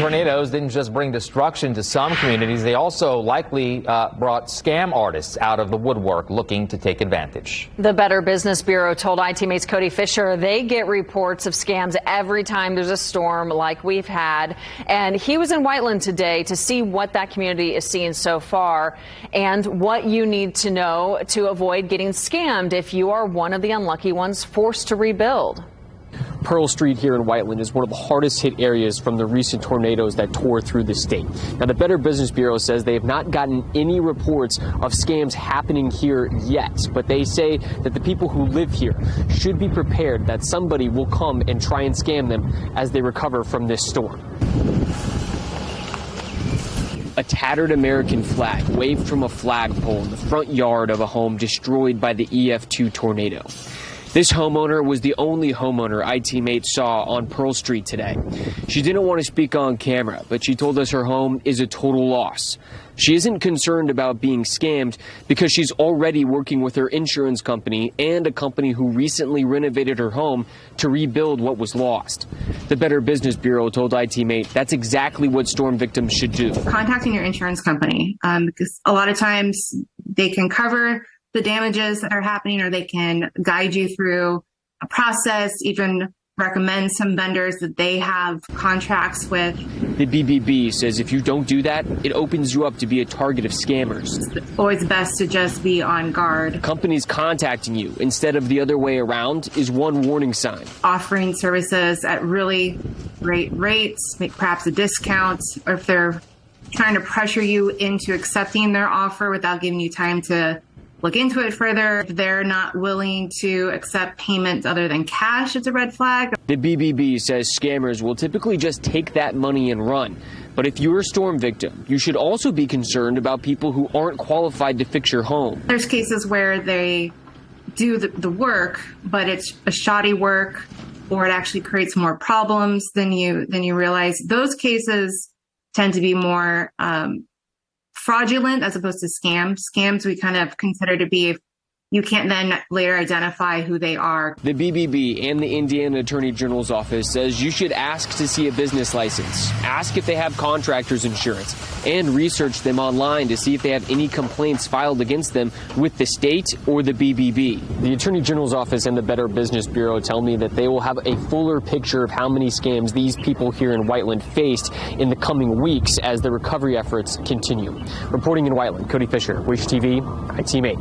tornadoes didn't just bring destruction to some communities, they also likely brought scam artists out of the woodwork looking to take advantage. The Better Business Bureau told ITMate's Cody Fisher they get reports of scams every time there's a storm like we've had. And he was in Whiteland today to see what that community is seeing so far and what you need to know to avoid getting scammed if you are one of the unlucky ones forced to rebuild. Pearl Street here in Whiteland is one of the hardest hit areas from the recent tornadoes that tore through the state. Now, the Better Business Bureau says they have not gotten any reports of scams happening here yet, but they say that the people who live here should be prepared that somebody will come and try and scam them as they recover from this storm. A tattered American flag waved from a flagpole in the front yard of a home destroyed by the EF2 tornado. This homeowner was the only homeowner ITMate saw on Pearl Street today. She didn't want to speak on camera, but she told us her home is a total loss. She isn't concerned about being scammed because she's already working with her insurance company and a company who recently renovated her home to rebuild what was lost. The Better Business Bureau told ITMate that's exactly what storm victims should do. Contacting your insurance company, because a lot of times they can cover the damages that are happening, or they can guide you through a process, even recommend some vendors that they have contracts with. The BBB says if you don't do that, it opens you up to be a target of scammers. It's always best to just be on guard. Companies contacting you instead of the other way around is one warning sign. Offering services at really great rates, make perhaps a discount, or if they're trying to pressure you into accepting their offer without giving you time to look into it further. If they're not willing to accept payments other than cash, it's a red flag. The BBB says scammers will typically just take that money and run. But if you're a storm victim, you should also be concerned about people who aren't qualified to fix your home. There's cases where they do the work, but it's a shoddy work, or it actually creates more problems than you realize. Those cases tend to be more fraudulent as opposed to scams. Scams we kind of consider to be if you can't then later identify who they are. The BBB and the Indiana Attorney General's office says you should ask to see a business license, ask if they have contractor's insurance, and research them online to see if they have any complaints filed against them with the state or the BBB. The Attorney General's office and the Better Business Bureau tell me that they will have a fuller picture of how many scams these people here in Whiteland faced in the coming weeks as the recovery efforts continue. Reporting in Whiteland, Cody Fisher, Wish TV, ITMate.